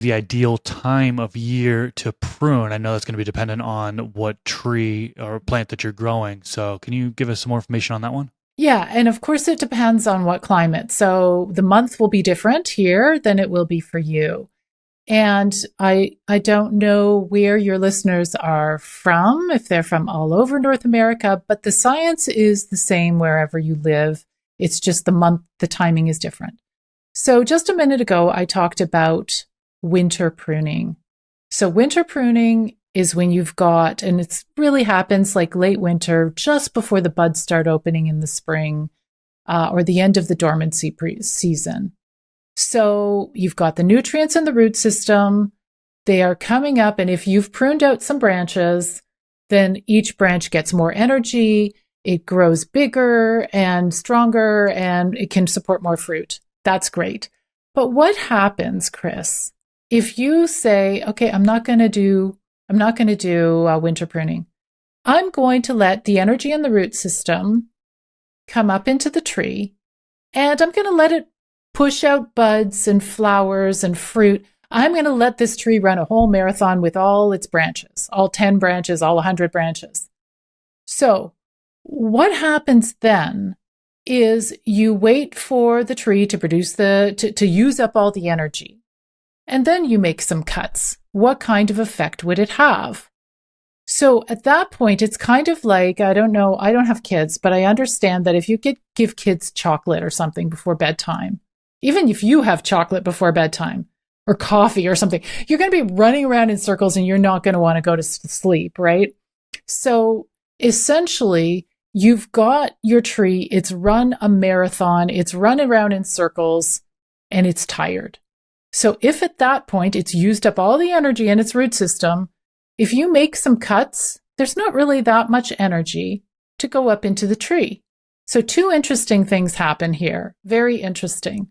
the ideal time of year to prune? I know that's going to be dependent on what tree or plant that you're growing. So, can you give us some more information on that one? Yeah, and of course it depends on what climate. So the month will be different here than it will be for you. And I don't know where your listeners are from, if they're from all over North America, but the science is the same wherever you live. It's just the month, the timing is different. So just a minute ago, I talked about winter pruning. So winter pruning is when you've got, and it really happens like late winter, just before the buds start opening in the spring, or the end of the dormancy season. So you've got the nutrients in the root system. They are coming up. And if you've pruned out some branches, then each branch gets more energy. It grows bigger and stronger, and it can support more fruit. That's great. But what happens, Chris, if you say, okay, I'm not going to do winter pruning. I'm going to let the energy in the root system come up into the tree, and I'm going to let it push out buds and flowers and fruit. I'm going to let this tree run a whole marathon with all its branches, all 10 branches, all 100 branches. So what happens then is you wait for the tree to produce to use up all the energy. And then you make some cuts. What kind of effect would it have? So at that point, it's kind of like, I don't know, I don't have kids, but I understand that if you give kids chocolate or something before bedtime, even if you have chocolate before bedtime or coffee or something, you're going to be running around in circles and you're not going to want to go to sleep, right? So essentially, you've got your tree, it's run a marathon, it's run around in circles, and it's tired. So if at that point it's used up all the energy in its root system, if you make some cuts, there's not really that much energy to go up into the tree. So two interesting things happen here. Very interesting.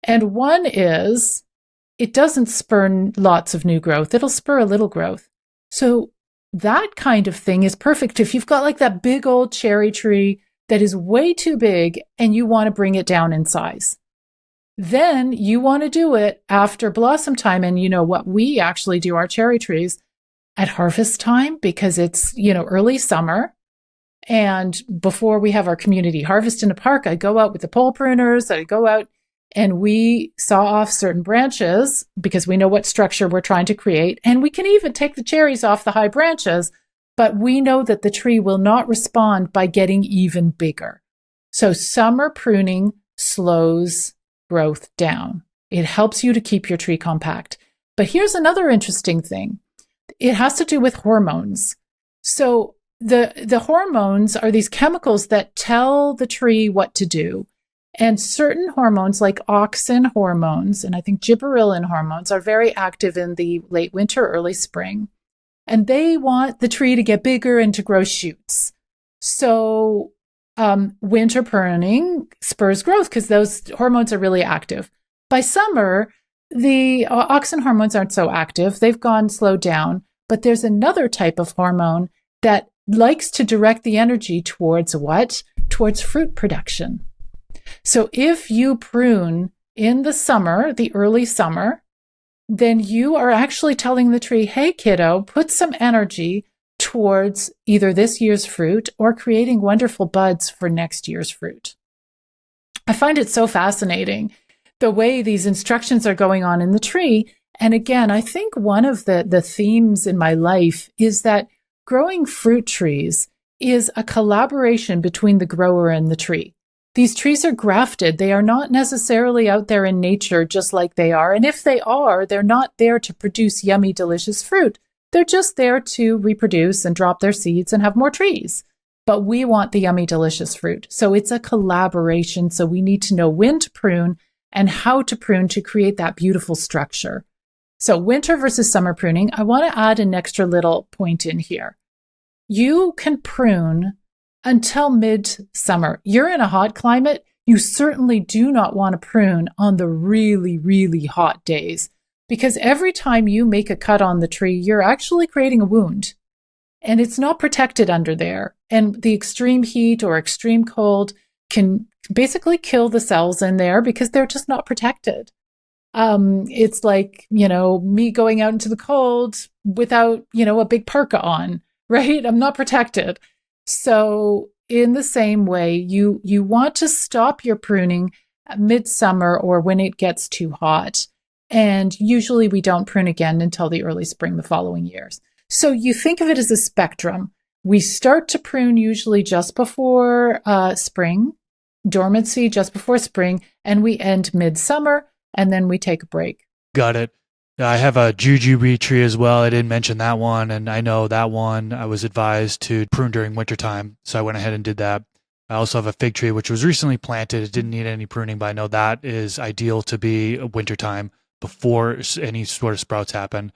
And one is it doesn't spur lots of new growth. It'll spur a little growth. So that kind of thing is perfect if you've got like that big old cherry tree that is way too big and you want to bring it down in size. Then you want to do it after blossom time. And you know what? We actually do our cherry trees at harvest time because it's, early summer. And before we have our community harvest in the park, I go out with the pole pruners. I go out and we saw off certain branches because we know what structure we're trying to create. And we can even take the cherries off the high branches, but we know that the tree will not respond by getting even bigger. So summer pruning slows growth down. It helps you to keep your tree compact. But here's another interesting thing. It has to do with hormones. So the hormones are these chemicals that tell the tree what to do. And certain hormones like auxin hormones, and I think gibberellin hormones are very active in the late winter, early spring. And they want the tree to get bigger and to grow shoots. So winter pruning spurs growth because those hormones are really active. By summer, the auxin hormones aren't so active. They've slowed down. But there's another type of hormone that likes to direct the energy towards what? Towards fruit production. So if you prune in the summer, the early summer, then you are actually telling the tree, hey, kiddo, put some energy towards either this year's fruit or creating wonderful buds for next year's fruit. I find it so fascinating the way these instructions are going on in the tree. And again, I think one of the themes in my life is that growing fruit trees is a collaboration between the grower and the tree. These trees are grafted. They are not necessarily out there in nature just like they are. And if they are, they're not there to produce yummy, delicious fruit. They're just there to reproduce and drop their seeds and have more trees. But we want the yummy, delicious fruit. So it's a collaboration. So we need to know when to prune and how to prune to create that beautiful structure. So winter versus summer pruning, I want to add an extra little point in here. You can prune until mid-summer. You're in a hot climate. You certainly do not want to prune on the really, really hot days because every time you make a cut on the tree, you're actually creating a wound and it's not protected under there. And the extreme heat or extreme cold can basically kill the cells in there because they're just not protected. It's like, me going out into the cold without, a big parka on, right? I'm not protected. So in the same way, you want to stop your pruning at midsummer or when it gets too hot. And usually we don't prune again until the early spring the following years. So you think of it as a spectrum. We start to prune usually just before spring, dormancy just before spring, and we end midsummer, and then we take a break. Got it. I have a jujube tree as well. I didn't mention that one, and I know that one I was advised to prune during wintertime, so I went ahead and did that. I also have a fig tree, which was recently planted. It didn't need any pruning, but I know that is ideal to be wintertime before any sort of sprouts happen.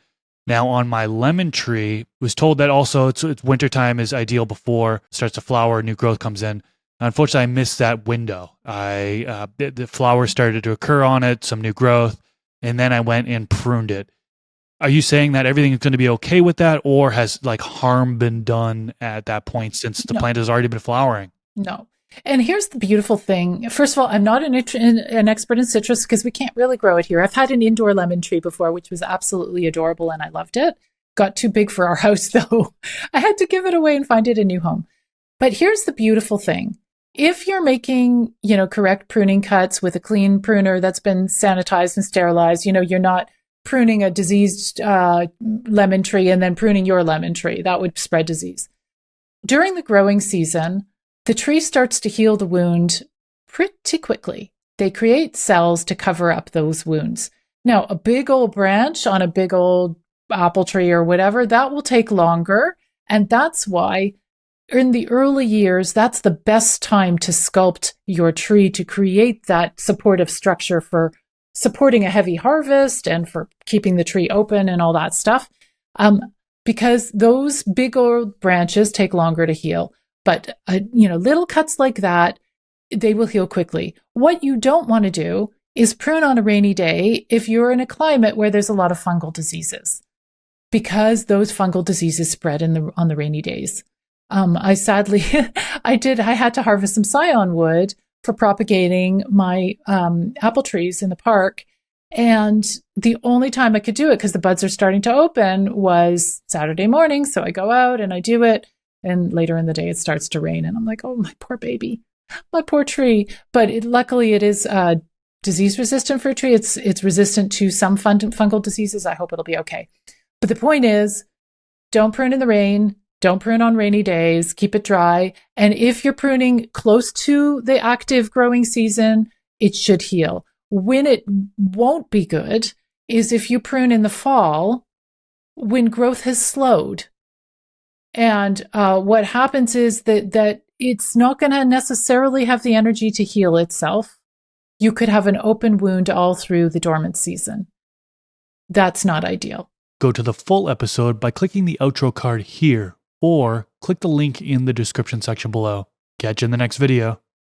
Now, on my lemon tree, was told that also it's wintertime is ideal before it starts to flower, new growth comes in. Unfortunately, I missed that window. The flowers started to occur on it, some new growth, and then I went and pruned it. Are you saying that everything is going to be okay with that, or has like harm been done at that point since the No, plant has already been flowering? no. And here's the beautiful thing. First of all, I'm not an expert in citrus because we can't really grow it here. I've had an indoor lemon tree before, which was absolutely adorable, and I loved it. Got too big for our house, though. I had to give it away and find it a new home. But here's the beautiful thing. If you're making, correct pruning cuts with a clean pruner that's been sanitized and sterilized, you're not pruning a diseased lemon tree and then pruning your lemon tree. That would spread disease. During the growing season, the tree starts to heal the wound pretty quickly. They create cells to cover up those wounds. Now, a big old branch on a big old apple tree or whatever, that will take longer. And that's why in the early years, that's the best time to sculpt your tree to create that supportive structure for supporting a heavy harvest and for keeping the tree open and all that stuff. Because those big old branches take longer to heal. But, little cuts like that, they will heal quickly. What you don't want to do is prune on a rainy day if you're in a climate where there's a lot of fungal diseases, because those fungal diseases spread on the rainy days. I sadly, I had to harvest some scion wood for propagating my apple trees in the park. And the only time I could do it, because the buds are starting to open, was Saturday morning. So I go out and I do it. And later in the day, it starts to rain. And I'm like, oh, my poor baby, my poor tree. But luckily, it is disease resistant for a tree. It's resistant to some fungal diseases. I hope it'll be okay. But the point is, don't prune in the rain. Don't prune on rainy days. Keep it dry. And if you're pruning close to the active growing season, it should heal. When it won't be good is if you prune in the fall when growth has slowed. And what happens is that it's not going to necessarily have the energy to heal itself. You could have an open wound all through the dormant season. That's not ideal. Go to the full episode by clicking the outro card here, or click the link in the description section below. Catch you in the next video.